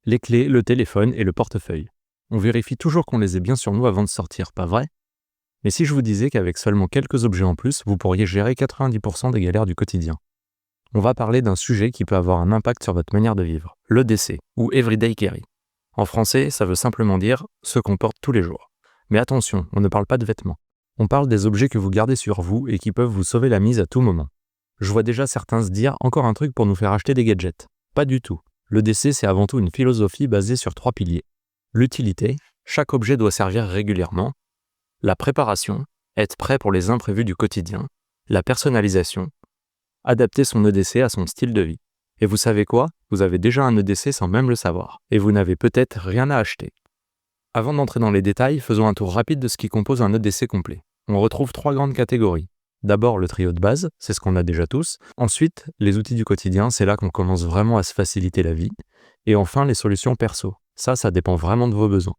Les clés, le téléphone et le portefeuille. On vérifie toujours qu'on les ait bien sur nous avant de sortir, pas vrai? Mais si je vous disais qu'avec seulement quelques objets en plus, vous pourriez gérer 90% des galères du quotidien? On va parler d'un sujet qui peut avoir un impact sur votre manière de vivre, l'EDC, ou Everyday Carry. En français, ça veut simplement dire « ce qu'on porte tous les jours ». Mais attention, on ne parle pas de vêtements. On parle des objets que vous gardez sur vous et qui peuvent vous sauver la mise à tout moment. Je vois déjà certains se dire « encore un truc pour nous faire acheter des gadgets ». Pas du tout. L'EDC, c'est avant tout une philosophie basée sur 3 piliers. L'utilité, chaque objet doit servir régulièrement. La préparation, être prêt pour les imprévus du quotidien. La personnalisation, adapter son EDC à son style de vie. Et vous savez quoi? Vous avez déjà un EDC sans même le savoir. Et vous n'avez peut-être rien à acheter. Avant d'entrer dans les détails, faisons un tour rapide de ce qui compose un EDC complet. On retrouve 3 grandes catégories. D'abord, le trio de base, c'est ce qu'on a déjà tous. Ensuite, les outils du quotidien, c'est là qu'on commence vraiment à se faciliter la vie. Et enfin, les solutions perso. Ça dépend vraiment de vos besoins.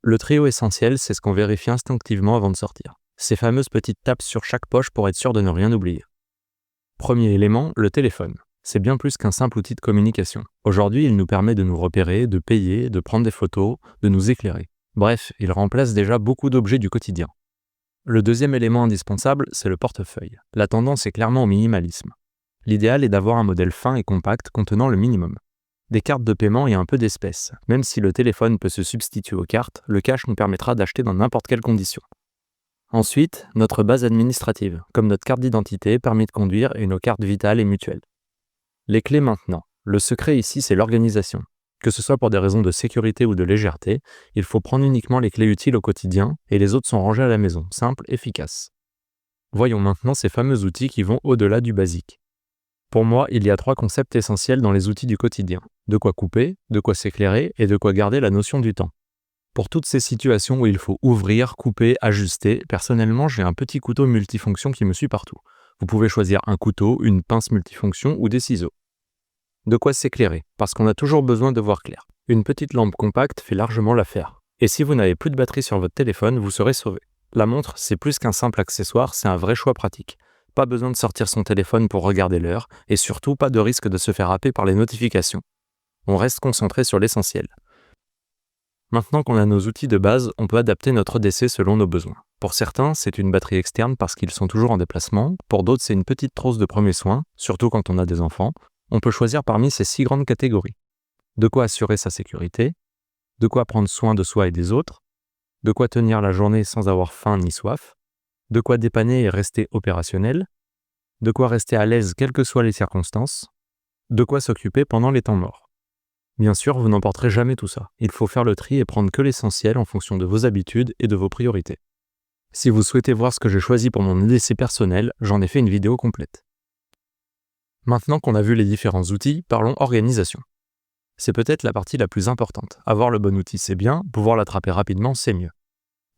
Le trio essentiel, c'est ce qu'on vérifie instinctivement avant de sortir. Ces fameuses petites tapes sur chaque poche pour être sûr de ne rien oublier. Premier élément, le téléphone. C'est bien plus qu'un simple outil de communication. Aujourd'hui, il nous permet de nous repérer, de payer, de prendre des photos, de nous éclairer. Bref, il remplace déjà beaucoup d'objets du quotidien. Le deuxième élément indispensable, c'est le portefeuille. La tendance est clairement au minimalisme. L'idéal est d'avoir un modèle fin et compact contenant le minimum. Des cartes de paiement et un peu d'espèces. Même si le téléphone peut se substituer aux cartes, le cash nous permettra d'acheter dans n'importe quelle condition. Ensuite, notre base administrative, comme notre carte d'identité, permis de conduire et nos cartes vitales et mutuelles. Les clés maintenant. Le secret ici, c'est l'organisation. Que ce soit pour des raisons de sécurité ou de légèreté, il faut prendre uniquement les clés utiles au quotidien et les autres sont rangées à la maison, simple, efficace. Voyons maintenant ces fameux outils qui vont au-delà du basique. Pour moi, il y a 3 concepts essentiels dans les outils du quotidien. De quoi couper, de quoi s'éclairer et de quoi garder la notion du temps. Pour toutes ces situations où il faut ouvrir, couper, ajuster, personnellement, j'ai un petit couteau multifonction qui me suit partout. Vous pouvez choisir un couteau, une pince multifonction ou des ciseaux. De quoi s'éclairer, parce qu'on a toujours besoin de voir clair. Une petite lampe compacte fait largement l'affaire. Et si vous n'avez plus de batterie sur votre téléphone, vous serez sauvé. La montre, c'est plus qu'un simple accessoire, c'est un vrai choix pratique. Pas besoin de sortir son téléphone pour regarder l'heure, et surtout pas de risque de se faire happer par les notifications. On reste concentré sur l'essentiel. Maintenant qu'on a nos outils de base, on peut adapter notre EDC selon nos besoins. Pour certains, c'est une batterie externe parce qu'ils sont toujours en déplacement, pour d'autres, c'est une petite trousse de premiers soins, surtout quand on a des enfants. On peut choisir parmi ces 6 grandes catégories. De quoi assurer sa sécurité, de quoi prendre soin de soi et des autres, de quoi tenir la journée sans avoir faim ni soif, de quoi dépanner et rester opérationnel, de quoi rester à l'aise quelles que soient les circonstances, de quoi s'occuper pendant les temps morts. Bien sûr, vous n'emporterez jamais tout ça. Il faut faire le tri et prendre que l'essentiel en fonction de vos habitudes et de vos priorités. Si vous souhaitez voir ce que j'ai choisi pour mon EDC personnel, j'en ai fait une vidéo complète. Maintenant qu'on a vu les différents outils, parlons organisation. C'est peut-être la partie la plus importante. Avoir le bon outil, c'est bien, pouvoir l'attraper rapidement, c'est mieux.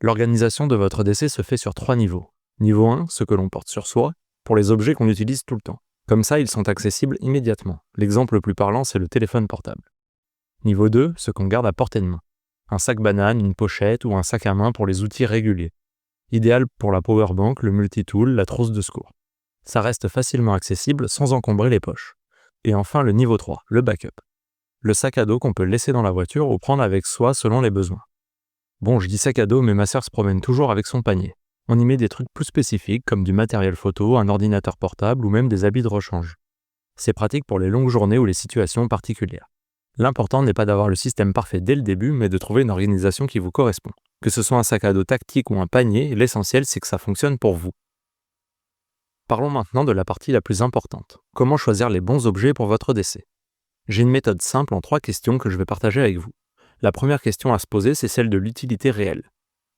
L'organisation de votre EDC se fait sur 3 niveaux. Niveau 1, ce que l'on porte sur soi, pour les objets qu'on utilise tout le temps. Comme ça, ils sont accessibles immédiatement. L'exemple le plus parlant, c'est le téléphone portable. Niveau 2, ce qu'on garde à portée de main. Un sac banane, une pochette ou un sac à main pour les outils réguliers. Idéal pour la powerbank, le multitool, la trousse de secours. Ça reste facilement accessible sans encombrer les poches. Et enfin le niveau 3, le backup. Le sac à dos qu'on peut laisser dans la voiture ou prendre avec soi selon les besoins. Bon, je dis sac à dos, mais ma sœur se promène toujours avec son panier. On y met des trucs plus spécifiques comme du matériel photo, un ordinateur portable ou même des habits de rechange. C'est pratique pour les longues journées ou les situations particulières. L'important n'est pas d'avoir le système parfait dès le début, mais de trouver une organisation qui vous correspond. Que ce soit un sac à dos tactique ou un panier, l'essentiel c'est que ça fonctionne pour vous. Parlons maintenant de la partie la plus importante. Comment choisir les bons objets pour votre EDC? J'ai une méthode simple en 3 questions que je vais partager avec vous. La première question à se poser, c'est celle de l'utilité réelle.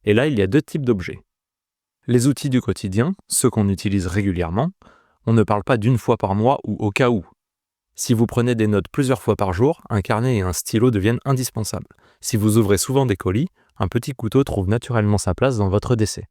Et là, il y a 2 types d'objets. Les outils du quotidien, ceux qu'on utilise régulièrement, on ne parle pas d'une fois par mois ou au cas où. Si vous prenez des notes plusieurs fois par jour, un carnet et un stylo deviennent indispensables. Si vous ouvrez souvent des colis, un petit couteau trouve naturellement sa place dans votre EDC.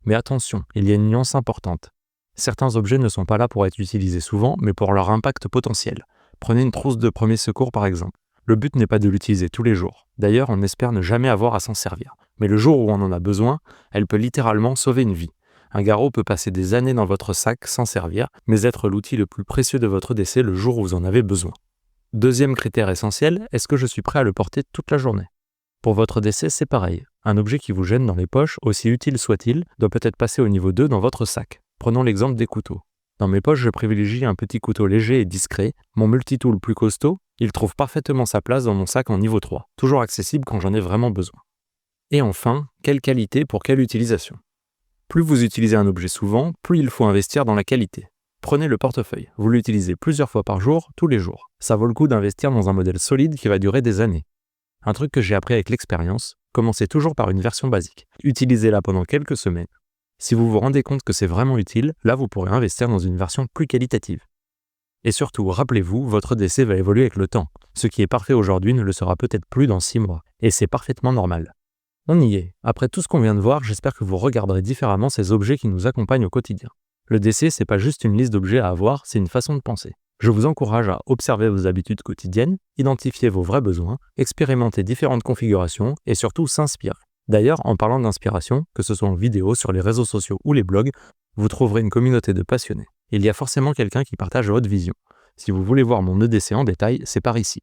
Mais attention, il y a une nuance importante. Certains objets ne sont pas là pour être utilisés souvent, mais pour leur impact potentiel. Prenez une trousse de premier secours par exemple. Le but n'est pas de l'utiliser tous les jours. D'ailleurs, on espère ne jamais avoir à s'en servir. Mais le jour où on en a besoin, elle peut littéralement sauver une vie. Un garrot peut passer des années dans votre sac sans servir, mais être l'outil le plus précieux de votre EDC le jour où vous en avez besoin. Deuxième critère essentiel, est-ce que je suis prêt à le porter toute la journée? Pour votre EDC, c'est pareil. Un objet qui vous gêne dans les poches, aussi utile soit-il, doit peut-être passer au niveau 2 dans votre sac. Prenons l'exemple des couteaux. Dans mes poches, je privilégie un petit couteau léger et discret. Mon multitool plus costaud, il trouve parfaitement sa place dans mon sac en niveau 3, toujours accessible quand j'en ai vraiment besoin. Et enfin, quelle qualité pour quelle utilisation? Plus vous utilisez un objet souvent, plus il faut investir dans la qualité. Prenez le portefeuille, vous l'utilisez plusieurs fois par jour, tous les jours. Ça vaut le coup d'investir dans un modèle solide qui va durer des années. Un truc que j'ai appris avec l'expérience, commencez toujours par une version basique. Utilisez-la pendant quelques semaines. Si vous vous rendez compte que c'est vraiment utile, là vous pourrez investir dans une version plus qualitative. Et surtout, rappelez-vous, votre EDC va évoluer avec le temps. Ce qui est parfait aujourd'hui ne le sera peut-être plus dans 6 mois. Et c'est parfaitement normal. On y est. Après tout ce qu'on vient de voir, j'espère que vous regarderez différemment ces objets qui nous accompagnent au quotidien. Le DC, c'est pas juste une liste d'objets à avoir, c'est une façon de penser. Je vous encourage à observer vos habitudes quotidiennes, identifier vos vrais besoins, expérimenter différentes configurations et surtout s'inspirer. D'ailleurs, en parlant d'inspiration, que ce soit en vidéo, sur les réseaux sociaux ou les blogs, vous trouverez une communauté de passionnés. Il y a forcément quelqu'un qui partage votre vision. Si vous voulez voir mon EDC en détail, c'est par ici.